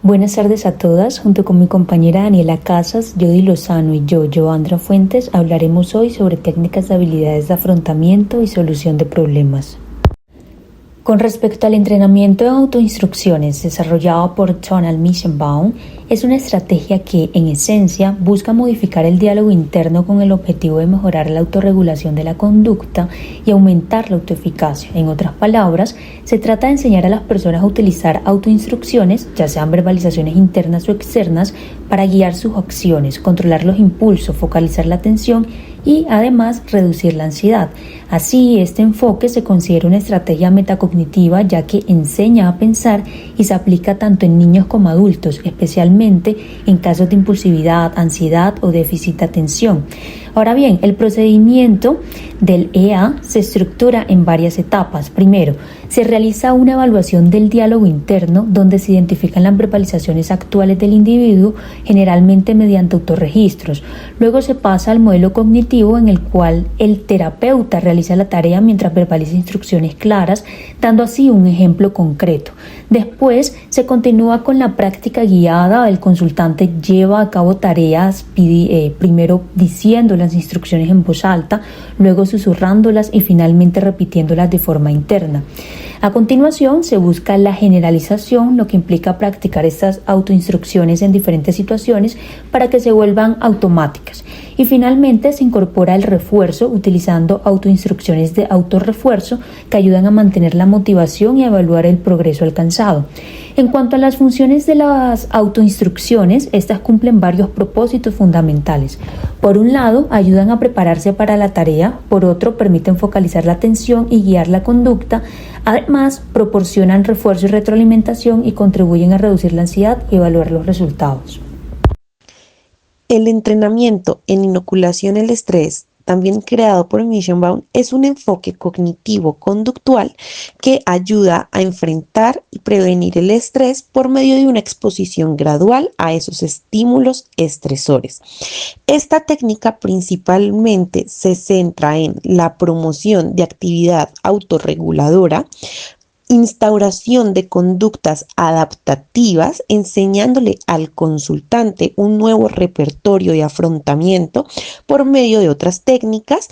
Buenas tardes a todas. Junto con mi compañera Daniela Casas, Jody Lozano y yo, Joandra Fuentes, hablaremos hoy sobre técnicas de habilidades de afrontamiento y solución de problemas. Con respecto al entrenamiento de autoinstrucciones desarrollado por Tonal Mishenbaum, es una estrategia que, en esencia, busca modificar el diálogo interno con el objetivo de mejorar la autorregulación de la conducta y aumentar la autoeficacia. En otras palabras, se trata de enseñar a las personas a utilizar autoinstrucciones, ya sean verbalizaciones internas o externas, para guiar sus acciones, controlar los impulsos, focalizar la atención y, además, reducir la ansiedad. Así, este enfoque se considera una estrategia metacognitiva, ya que enseña a pensar y se aplica tanto en niños como adultos, especialmente en casos de impulsividad, ansiedad o déficit de atención. Ahora bien, el procedimiento del EA se estructura en varias etapas. Primero, se realiza una evaluación del diálogo interno, donde se identifican las verbalizaciones actuales del individuo, generalmente mediante autorregistros. Luego se pasa al modelo cognitivo, en el cual el terapeuta realiza la tarea mientras verbaliza instrucciones claras, dando así un ejemplo concreto. Después se continúa con la práctica guiada. El consultante lleva a cabo tareas, primero diciendo las instrucciones en voz alta, luego susurrándolas y finalmente repitiéndolas de forma interna. A continuación se busca la generalización, lo que implica practicar estas autoinstrucciones en diferentes situaciones para que se vuelvan automáticas. Y finalmente se incorpora el refuerzo, utilizando autoinstrucciones de autorrefuerzo que ayudan a mantener la motivación y a evaluar el progreso alcanzado. En cuanto a las funciones de las autoinstrucciones, estas cumplen varios propósitos fundamentales. Por un lado, ayudan a prepararse para la tarea; por otro, permiten focalizar la atención y guiar la conducta. Además, proporcionan refuerzo y retroalimentación y contribuyen a reducir la ansiedad y evaluar los resultados. El entrenamiento en inoculación al estrés, también creado por Mishenbaum, es un enfoque cognitivo-conductual que ayuda a enfrentar y prevenir el estrés por medio de una exposición gradual a esos estímulos estresores. Esta técnica principalmente se centra en la promoción de actividad autorreguladora, instauración de conductas adaptativas, enseñándole al consultante un nuevo repertorio de afrontamiento por medio de otras técnicas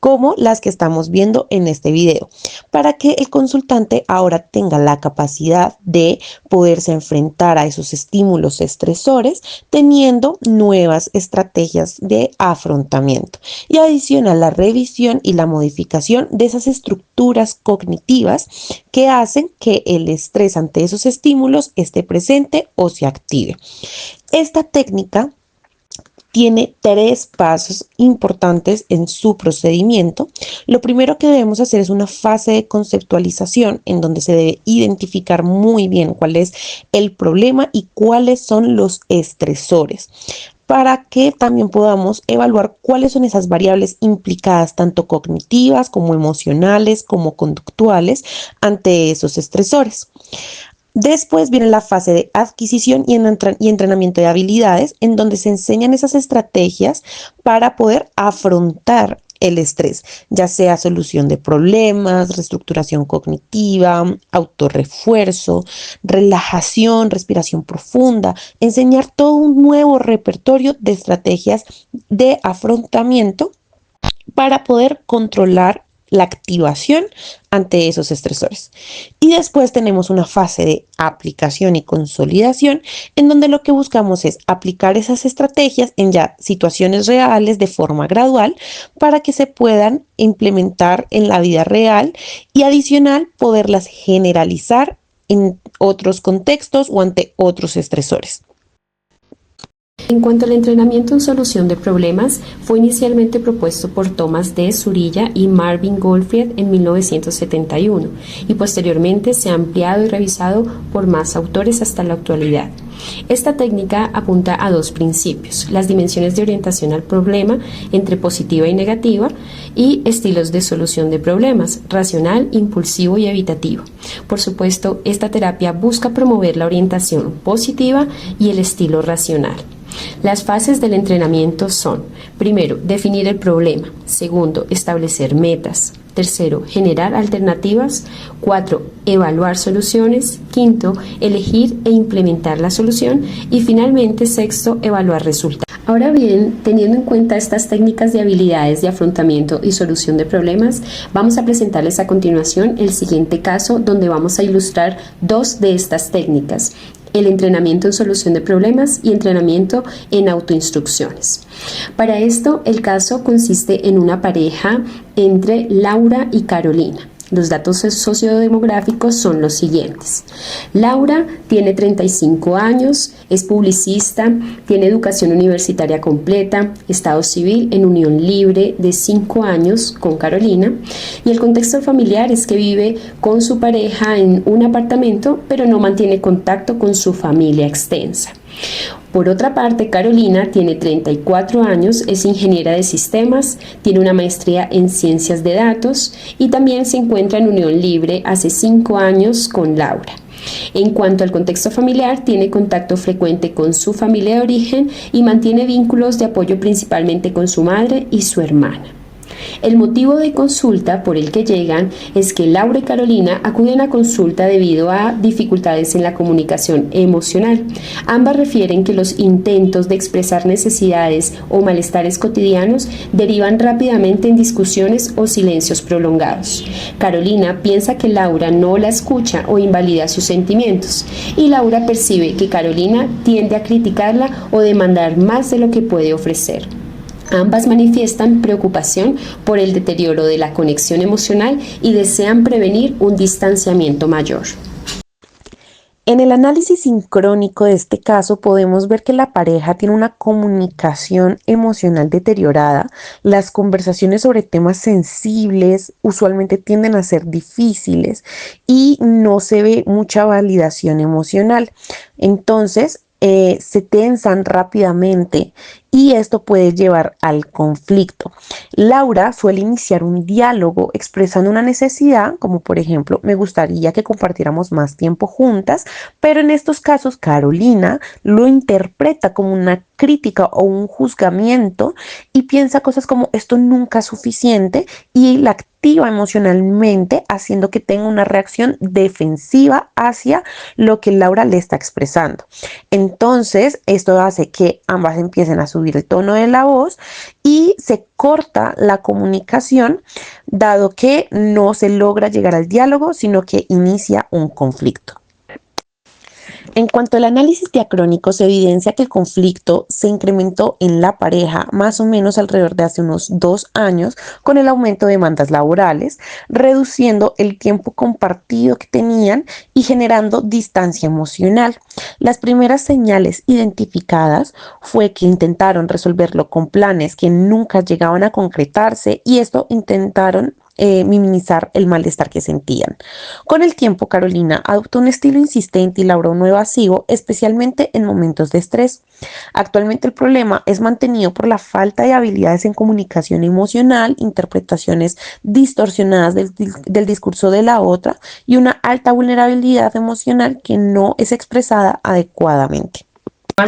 como las que estamos viendo en este video, para que el consultante ahora tenga la capacidad de poderse enfrentar a esos estímulos estresores teniendo nuevas estrategias de afrontamiento, y adicional la revisión y la modificación de esas estructuras cognitivas que hacen que el estrés ante esos estímulos esté presente o se active. Esta técnica tiene 3 pasos importantes en su procedimiento. Lo primero que debemos hacer es una fase de conceptualización, en donde se debe identificar muy bien cuál es el problema y cuáles son los estresores, para que también podamos evaluar cuáles son esas variables implicadas, tanto cognitivas como emocionales como conductuales, ante esos estresores. Después viene la fase de adquisición y entrenamiento de habilidades, en donde se enseñan esas estrategias para poder afrontar el estrés, ya sea solución de problemas, reestructuración cognitiva, autorrefuerzo, relajación, respiración profunda, enseñar todo un nuevo repertorio de estrategias de afrontamiento para poder controlar la activación ante esos estresores. Y después tenemos una fase de aplicación y consolidación, en donde lo que buscamos es aplicar esas estrategias en ya situaciones reales de forma gradual, para que se puedan implementar en la vida real y, adicional, poderlas generalizar en otros contextos o ante otros estresores. En cuanto al entrenamiento en solución de problemas, fue inicialmente propuesto por Thomas D. Zurilla y Marvin Goldfried en 1971 y posteriormente se ha ampliado y revisado por más autores hasta la actualidad. Esta técnica apunta a 2 principios: las dimensiones de orientación al problema entre positiva y negativa, y estilos de solución de problemas: racional, impulsivo y evitativo. Por supuesto, esta terapia busca promover la orientación positiva y el estilo racional. Las fases del entrenamiento son: primero, definir el problema; segundo, establecer metas; Tercero, generar alternativas. 4, evaluar soluciones. 5, elegir e implementar la solución. Y finalmente, sexto, evaluar resultados. Ahora bien, teniendo en cuenta estas técnicas de habilidades de afrontamiento y solución de problemas, vamos a presentarles a continuación el siguiente caso donde vamos a ilustrar 2 de estas técnicas: el entrenamiento en solución de problemas y entrenamiento en autoinstrucciones. Para esto, el caso consiste en una pareja entre Laura y Carolina. Los datos sociodemográficos son los siguientes. Laura tiene 35 años, es publicista, tiene educación universitaria completa, estado civil en unión libre de 5 años con Carolina, y el contexto familiar es que vive con su pareja en un apartamento, pero no mantiene contacto con su familia extensa. Por otra parte, Carolina tiene 34 años, es ingeniera de sistemas, tiene una maestría en ciencias de datos y también se encuentra en unión libre hace 5 años con Laura. En cuanto al contexto familiar, tiene contacto frecuente con su familia de origen y mantiene vínculos de apoyo principalmente con su madre y su hermana. El motivo de consulta por el que llegan es que Laura y Carolina acuden a consulta debido a dificultades en la comunicación emocional. Ambas refieren que los intentos de expresar necesidades o malestares cotidianos derivan rápidamente en discusiones o silencios prolongados. Carolina piensa que Laura no la escucha o invalida sus sentimientos, y Laura percibe que Carolina tiende a criticarla o demandar más de lo que puede ofrecer. Ambas manifiestan preocupación por el deterioro de la conexión emocional y desean prevenir un distanciamiento mayor. En el análisis sincrónico de este caso podemos ver que la pareja tiene una comunicación emocional deteriorada. Las conversaciones sobre temas sensibles usualmente tienden a ser difíciles y no se ve mucha validación emocional. Entonces, se tensan rápidamente y esto puede llevar al conflicto. Laura suele iniciar un diálogo expresando una necesidad, como por ejemplo, me gustaría que compartiéramos más tiempo juntas, pero en estos casos Carolina lo interpreta como una crítica o un juzgamiento y piensa cosas como esto nunca es suficiente y la activa emocionalmente, haciendo que tenga una reacción defensiva hacia lo que Laura le está expresando. Entonces, esto hace que ambas empiecen a subir el tono de la voz y se corta la comunicación, dado que no se logra llegar al diálogo, sino que inicia un conflicto. En cuanto al análisis diacrónico, se evidencia que el conflicto se incrementó en la pareja más o menos alrededor de hace unos 2 años con el aumento de demandas laborales, reduciendo el tiempo compartido que tenían y generando distancia emocional. Las primeras señales identificadas fue que intentaron resolverlo con planes que nunca llegaban a concretarse y esto intentaron minimizar el malestar que sentían. Con el tiempo, Carolina adoptó un estilo insistente y Laura uno evasivo, especialmente en momentos de estrés. Actualmente el problema es mantenido por la falta de habilidades en comunicación emocional, interpretaciones distorsionadas del discurso de la otra y una alta vulnerabilidad emocional que no es expresada adecuadamente.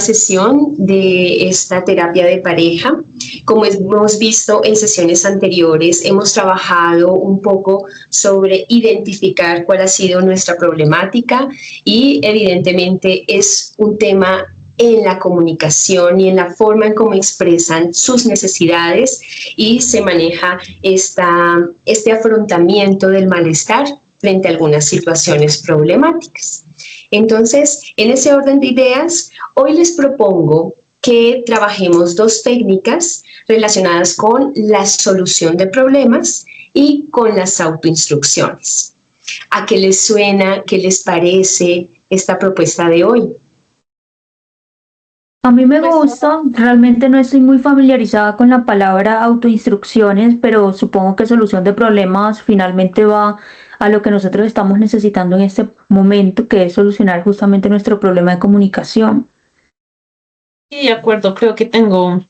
Sesión de esta terapia de pareja. Como hemos visto en sesiones anteriores, hemos trabajado un poco sobre identificar cuál ha sido nuestra problemática y evidentemente es un tema en la comunicación y en la forma en cómo expresan sus necesidades y se maneja este afrontamiento del malestar frente a algunas situaciones problemáticas. Entonces, en ese orden de ideas, hoy les propongo que trabajemos 2 técnicas relacionadas con la solución de problemas y con las autoinstrucciones. ¿A qué les suena, qué les parece esta propuesta de hoy? A mí me gusta, realmente no estoy muy familiarizada con la palabra autoinstrucciones, pero supongo que solución de problemas finalmente va a lo que nosotros estamos necesitando en este momento, que es solucionar justamente nuestro problema de comunicación. Sí, de acuerdo, creo que tengo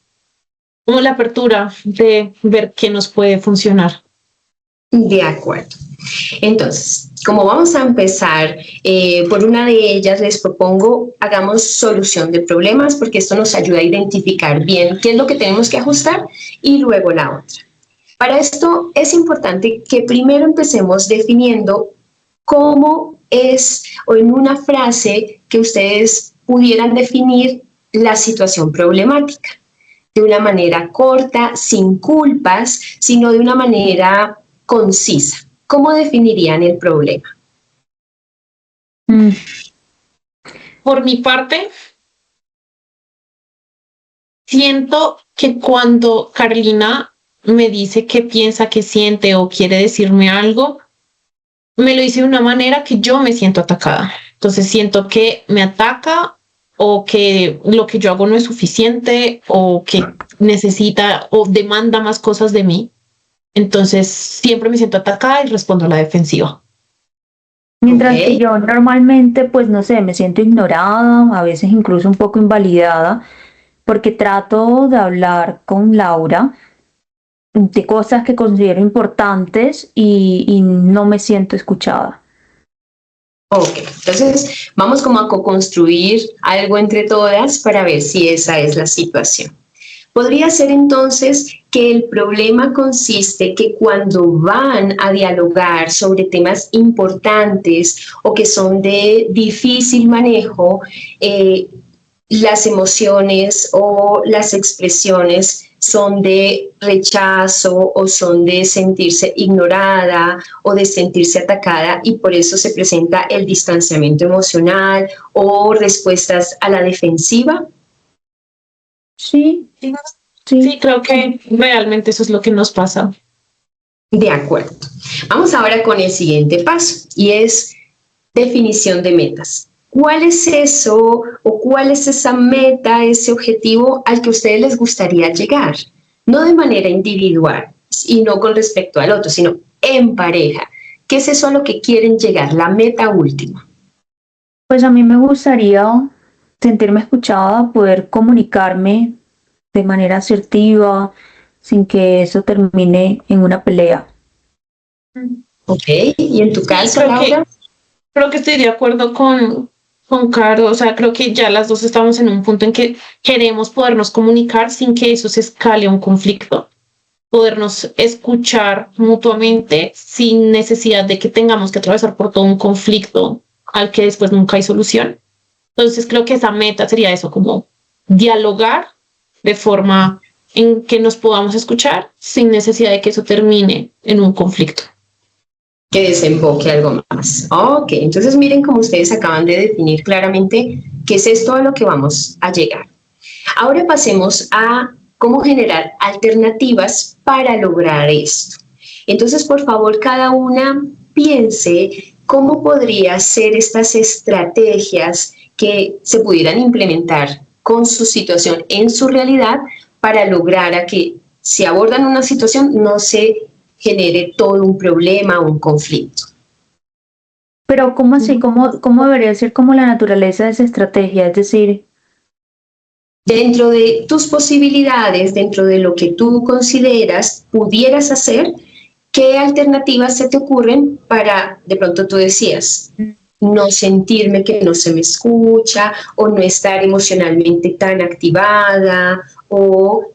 como la apertura de ver qué nos puede funcionar. De acuerdo. Entonces, como vamos a empezar por una de ellas, les propongo hagamos solución de problemas porque esto nos ayuda a identificar bien qué es lo que tenemos que ajustar y luego la otra. Para esto es importante que primero empecemos definiendo cómo es, o en una frase que ustedes pudieran definir la situación problemática, de una manera corta, sin culpas, sino de una manera concisa. ¿Cómo definirían el problema? Por mi parte, siento que cuando Carolina me dice qué piensa, qué siente o quiere decirme algo, me lo dice de una manera que yo me siento atacada. Entonces siento que me ataca o que lo que yo hago no es suficiente o que necesita o demanda más cosas de mí. Entonces siempre me siento atacada y respondo a la defensiva. Mientras Ok. que yo normalmente, pues no sé, me siento ignorada, a veces incluso un poco invalidada, porque trato de hablar con Laura de cosas que considero importantes y no me siento escuchada. Ok, entonces vamos como a co-construir algo entre todas para ver si esa es la situación. Podría ser entonces que el problema consiste que cuando van a dialogar sobre temas importantes o que son de difícil manejo, las emociones o las expresiones son de rechazo o son de sentirse ignorada o de sentirse atacada y por eso se presenta el distanciamiento emocional o respuestas a la defensiva. Sí, Sí, sí. creo que realmente eso es lo que nos pasa. De acuerdo. Vamos ahora con el siguiente paso y es definición de metas. ¿Cuál es eso o cuál es esa meta, ese objetivo al que a ustedes les gustaría llegar? No de manera individual y no con respecto al otro, sino en pareja. ¿Qué es eso a lo que quieren llegar? La meta última. Pues a mí me gustaría sentirme escuchada, poder comunicarme de manera asertiva, sin que eso termine en una pelea. Ok, y en tu Sí, caso, Laura. creo que estoy de acuerdo con Caro. O sea, creo que ya las dos estamos en un punto en que queremos podernos comunicar sin que eso se escale a un conflicto, podernos escuchar mutuamente sin necesidad de que tengamos que atravesar por todo un conflicto al que después nunca hay solución. Entonces creo que esa meta sería eso, como dialogar de forma en que nos podamos escuchar sin necesidad de que eso termine en un conflicto. Que desemboque algo más. Ok, entonces miren cómo ustedes acaban de definir claramente qué es esto a lo que vamos a llegar. Ahora pasemos a cómo generar alternativas para lograr esto. Entonces, por favor, cada una piense cómo podría ser estas estrategias que se pudieran implementar con su situación en su realidad para lograr a que si abordan una situación no se genere todo un problema o un conflicto. Pero ¿cómo así? ¿Cómo debería ser como la naturaleza de esa estrategia? Es decir, Dentro de tus posibilidades, dentro de lo que tú consideras pudieras hacer, ¿qué alternativas se te ocurren para, de pronto tú decías, no sentirme que no se me escucha o no estar emocionalmente tan activada o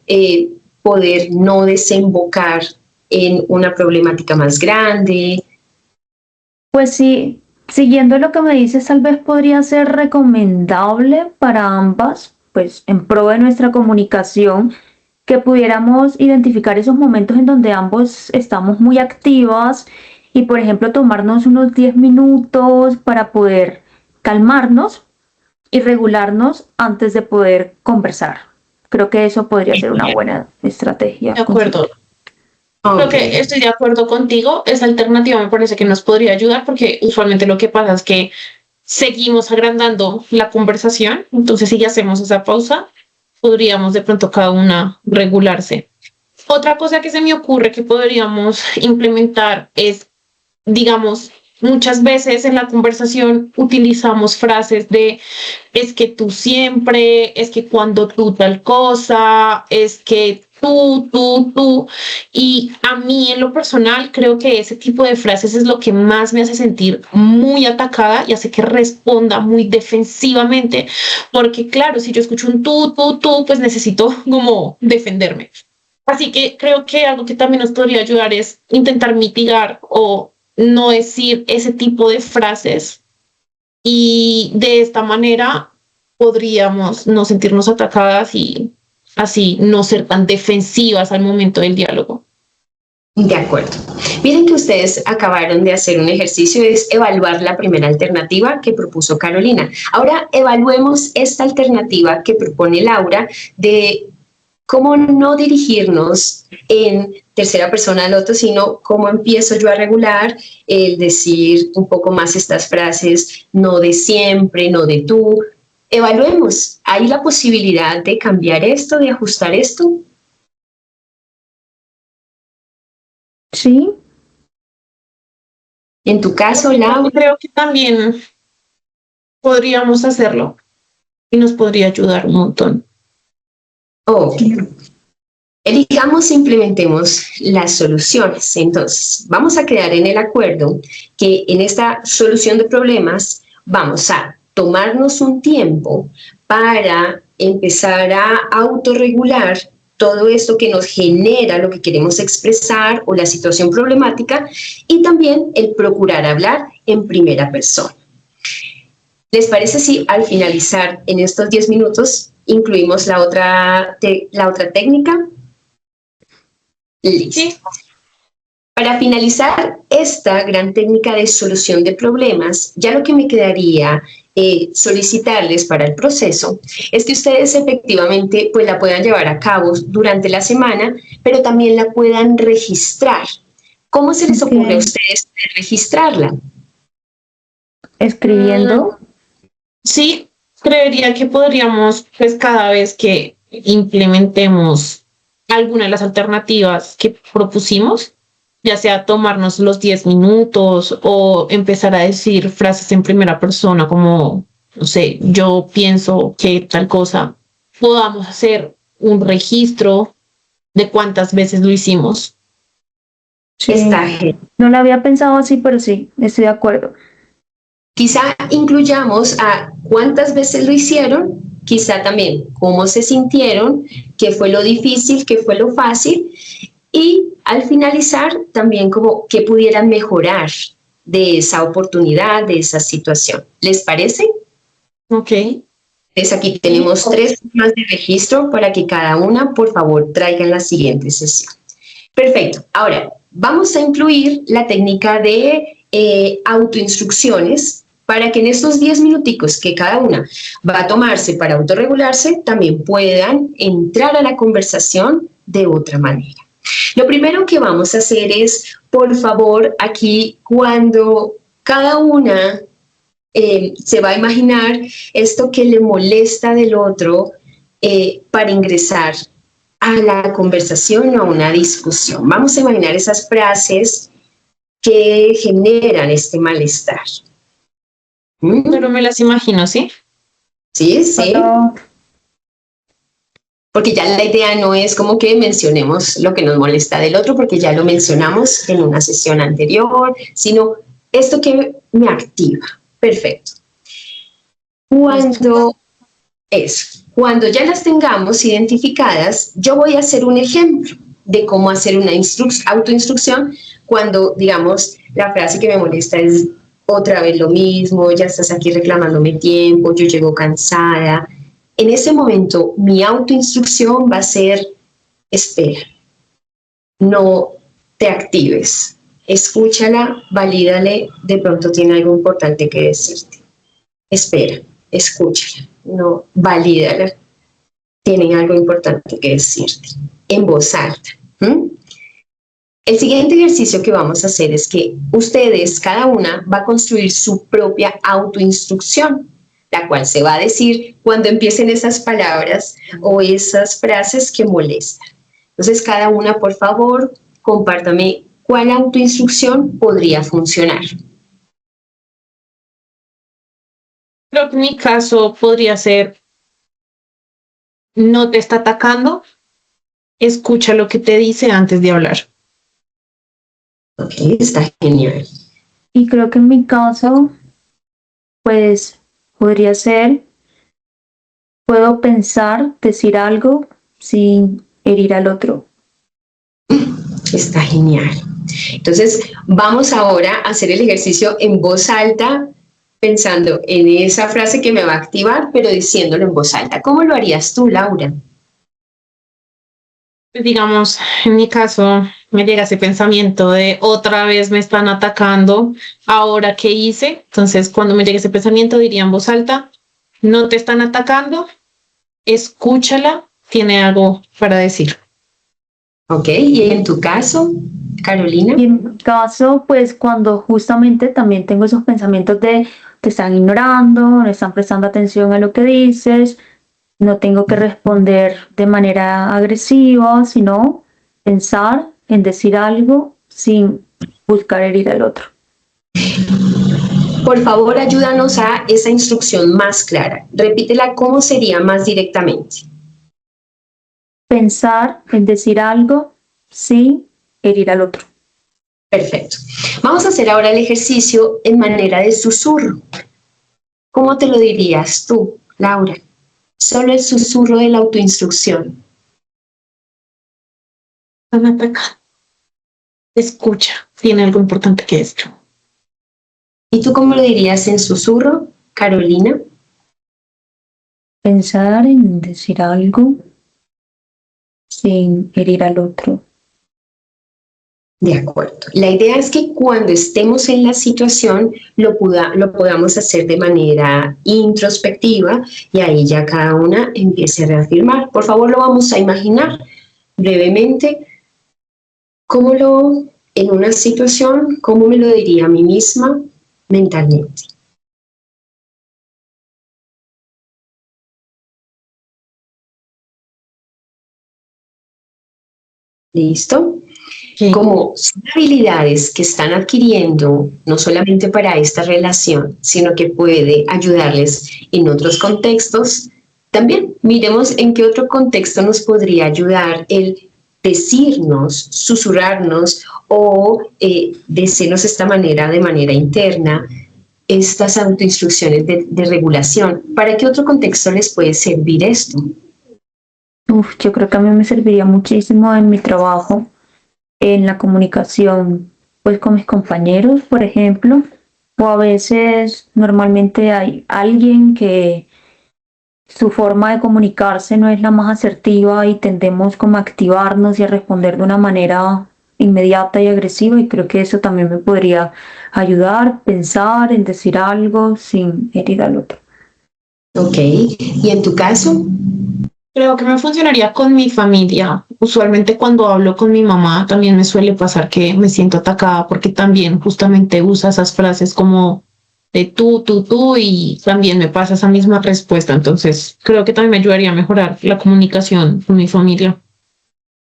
poder no desembocar en una problemática más grande? pues sí, siguiendo lo que me dices, tal vez podría ser recomendable para ambas, pues en pro de nuestra comunicación, que pudiéramos identificar esos momentos en donde ambos estamos muy activas y, por ejemplo, tomarnos unos 10 minutos para poder calmarnos y regularnos antes de poder conversar. Creo que eso podría ser una buena estrategia. De acuerdo. Creo Ok. que estoy de acuerdo contigo. Esa alternativa me parece que nos podría ayudar porque usualmente lo que pasa es que seguimos agrandando la conversación. Entonces, si ya hacemos esa pausa, podríamos de pronto cada una regularse. Otra cosa que se me ocurre que podríamos implementar es, digamos, muchas veces en la conversación utilizamos frases de es que tú siempre, es que cuando tú tal cosa, es que tú. Y a mí en lo personal creo que ese tipo de frases es lo que más me hace sentir muy atacada y hace que responda muy defensivamente, porque claro, si yo escucho un tú, pues necesito como defenderme. Así que creo que algo que también nos podría ayudar es intentar mitigar o no decir ese tipo de frases y de esta manera podríamos no sentirnos atacadas y así no ser tan defensivas al momento del diálogo. De acuerdo. Miren que ustedes acabaron de hacer un ejercicio, es evaluar la primera alternativa que propuso Carolina. Ahora evaluemos esta alternativa que propone Laura de cómo no dirigirnos en tercera persona al otro, sino cómo empiezo yo a regular el decir un poco más estas frases, no de siempre, no de tú. Evaluemos, ¿hay la posibilidad de cambiar esto, de ajustar esto? Sí, En tu caso, Laura. Creo que también podríamos hacerlo y nos podría ayudar un montón. Ok. Elijamos e implementemos las soluciones. Entonces, vamos a quedar en el acuerdo que en esta solución de problemas vamos a tomarnos un tiempo para empezar a autorregular todo esto que nos genera lo que queremos expresar o la situación problemática y también el procurar hablar en primera persona. ¿Les parece si al finalizar en estos 10 minutos incluimos la otra técnica? Listo. Sí. Para finalizar esta gran técnica de solución de problemas, ya lo que me quedaría solicitarles para el proceso es que ustedes efectivamente pues la puedan llevar a cabo durante la semana, pero también la puedan registrar. ¿Cómo se les ocurre a ustedes registrarla? escribiendo. Sí, creería que podríamos, pues cada vez que implementemos alguna de las alternativas que propusimos, ya sea tomarnos los 10 minutos o empezar a decir frases en primera persona como, no sé, yo pienso que tal cosa, podamos hacer un registro de cuántas veces lo hicimos. Sí. Está genial. No lo había pensado así, pero sí, estoy de acuerdo. Quizá incluyamos a cuántas veces lo hicieron, quizá también cómo se sintieron, qué fue lo difícil, qué fue lo fácil, y al finalizar también como qué pudieran mejorar de esa oportunidad, de esa situación. ¿Les parece? Ok. Entonces aquí tenemos 3 formas de registro para que cada una, por favor, traigan la siguiente sesión. Perfecto. Ahora, vamos a incluir la técnica de autoinstrucciones para que en estos 10 minuticos que cada una va a tomarse para autorregularse, también puedan entrar a la conversación de otra manera. Lo primero que vamos a hacer es, por favor, aquí cuando cada una se va a imaginar esto que le molesta del otro para ingresar a la conversación o a una discusión. Vamos a imaginar esas frases que generan este malestar. Pero me las imagino, ¿sí? Sí, sí. Solo Porque ya la idea no es como que mencionemos lo que nos molesta del otro, porque ya lo mencionamos en una sesión anterior, sino esto que me activa. Perfecto. Cuando ya las tengamos identificadas, yo voy a hacer un ejemplo de cómo hacer una autoinstrucción cuando, digamos, la frase que me molesta es otra vez lo mismo, ya estás aquí reclamándome tiempo, yo llego cansada. En ese momento, mi autoinstrucción va a ser, espera, no te actives, escúchala, valídale, de pronto tiene algo importante que decirte. Espera, escúchala, no, valídala, tienen algo importante que decirte, en voz alta. El siguiente ejercicio que vamos a hacer es que ustedes, cada una, va a construir su propia autoinstrucción, la cual se va a decir cuando empiecen esas palabras o esas frases que molestan. Entonces, cada una, por favor, compártame cuál autoinstrucción podría funcionar. Creo que en mi caso podría ser, no te está atacando, escucha lo que te dice antes de hablar. Ok, está genial. Y creo que en mi caso, pues podría ser, puedo pensar, decir algo sin herir al otro. Está genial. Entonces, vamos ahora a hacer el ejercicio en voz alta, pensando en esa frase que me va a activar, pero diciéndolo en voz alta. ¿Cómo lo harías tú, Laura? Digamos, en mi caso, me llega ese pensamiento de otra vez me están atacando, ahora qué hice. Entonces, cuando me llegue ese pensamiento, diría en voz alta, no te están atacando, escúchala, tiene algo para decir. Ok, y en tu caso, Carolina. Y en mi caso, pues cuando justamente también tengo esos pensamientos de te están ignorando, no están prestando atención a lo que dices, no tengo que responder de manera agresiva, sino pensar en decir algo sin buscar herir al otro. Por favor, ayúdanos a esa instrucción más clara. Repítela cómo sería más directamente. Pensar en decir algo sin herir al otro. Perfecto. Vamos a hacer ahora el ejercicio en manera de susurro. ¿Cómo te lo dirías tú, Laura? Solo el susurro de la autoinstrucción. Están atacando. Escucha, tiene algo importante que decir. ¿Y tú cómo lo dirías en susurro, Carolina? Pensar en decir algo sin herir al otro. De acuerdo. La idea es que cuando estemos en la situación lo podamos hacer de manera introspectiva y ahí ya cada una empiece a reafirmar. Por favor, lo vamos a imaginar brevemente. En una situación, cómo me lo diría a mí misma mentalmente? ¿Listo? Sí. Como son habilidades que están adquiriendo no solamente para esta relación, sino que puede ayudarles en otros contextos, también miremos en qué otro contexto nos podría ayudar el decirnos, susurrarnos o decirnos esta manera de manera interna estas autoinstrucciones de regulación. ¿Para qué otro contexto les puede servir esto? Yo creo que a mí me serviría muchísimo en mi trabajo, en la comunicación, pues con mis compañeros, por ejemplo, o a veces normalmente hay alguien que su forma de comunicarse no es la más asertiva y tendemos como a activarnos y a responder de una manera inmediata y agresiva, y creo que eso también me podría ayudar, pensar en decir algo sin herir al otro. Ok, ¿y en tu caso? Creo que me funcionaría con mi familia. Usualmente cuando hablo con mi mamá también me suele pasar que me siento atacada porque también justamente usa esas frases como de tú y también me pasa esa misma respuesta. Entonces creo que también me ayudaría a mejorar la comunicación con mi familia.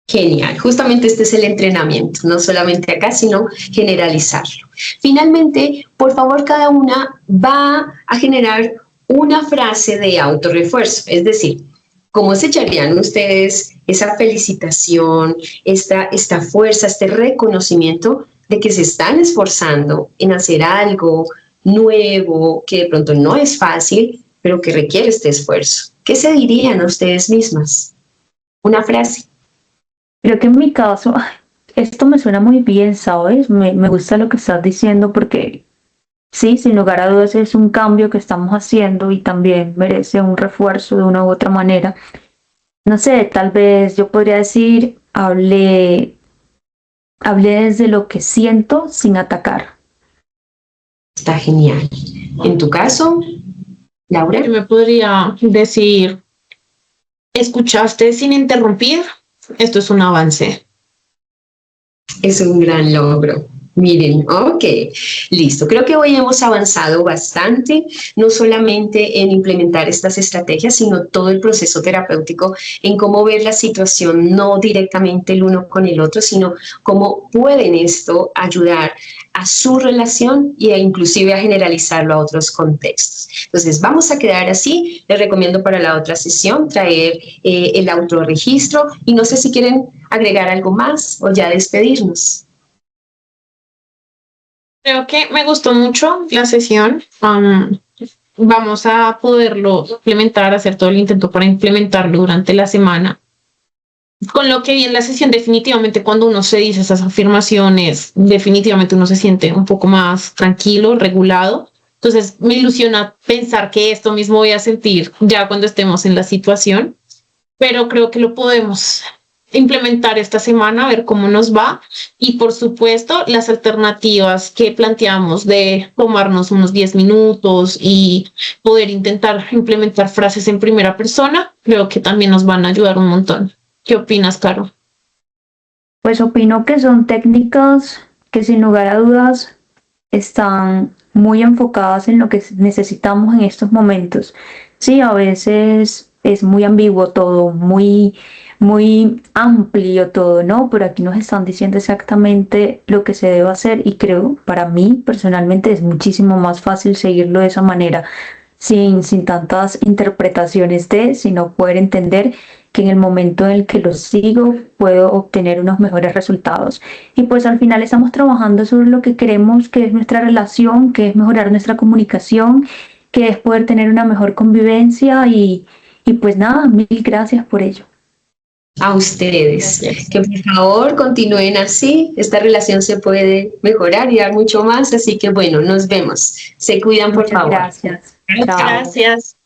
Genial, justamente este es el entrenamiento, no solamente acá, sino generalizarlo. Finalmente, por favor, cada una va a generar una frase de autorrefuerzo, es decir, ¿cómo se echarían ustedes esa felicitación, esta fuerza, este reconocimiento de que se están esforzando en hacer algo nuevo, que de pronto no es fácil, pero que requiere este esfuerzo? ¿Qué se dirían a ustedes mismas? Una frase. Creo que en mi caso, esto me suena muy bien, ¿sabes? Me gusta lo que estás diciendo porque sí, sin lugar a dudas es un cambio que estamos haciendo y también merece un refuerzo de una u otra manera. No sé, tal vez yo podría decir, hablé desde lo que siento sin atacar. Está genial. En tu caso, Laura. Yo me podría decir, escuchaste sin interrumpir, esto es un avance. Es un gran logro. Miren, ok, listo. Creo que hoy hemos avanzado bastante, no solamente en implementar estas estrategias, sino todo el proceso terapéutico en cómo ver la situación, no directamente el uno con el otro, sino cómo pueden esto ayudar a su relación e inclusive a generalizarlo a otros contextos. Entonces, vamos a quedar así. Les recomiendo para la otra sesión traer el autorregistro y no sé si quieren agregar algo más o ya despedirnos. Creo que me gustó mucho la sesión. Vamos a poderlo implementar, hacer todo el intento para implementarlo durante la semana. con lo que vi en la sesión, definitivamente cuando uno se dice esas afirmaciones, definitivamente uno se siente un poco más tranquilo, regulado. Entonces me ilusiona pensar que esto mismo voy a sentir ya cuando estemos en la situación, pero creo que lo podemos implementar esta semana, a ver cómo nos va. Y por supuesto, las alternativas que planteamos de tomarnos unos 10 minutos y poder intentar implementar frases en primera persona, creo que también nos van a ayudar un montón. ¿Qué opinas, Caro? Pues opino que son técnicas que sin lugar a dudas están muy enfocadas en lo que necesitamos en estos momentos. Sí, a veces es muy ambiguo todo, muy amplio todo, ¿no? Pero aquí nos están diciendo exactamente lo que se debe hacer y creo, para mí personalmente es muchísimo más fácil seguirlo de esa manera, sin tantas interpretaciones sino poder entender que en el momento en el que lo sigo puedo obtener unos mejores resultados. Y pues al final estamos trabajando sobre lo que queremos, que es nuestra relación, que es mejorar nuestra comunicación, que es poder tener una mejor convivencia y pues nada, mil gracias por ello. A ustedes, Gracias. que por favor continúen así, esta relación se puede mejorar y dar mucho más, así que bueno, nos vemos. Se cuidan, por Muchas favor. gracias. Muchas Chao. gracias.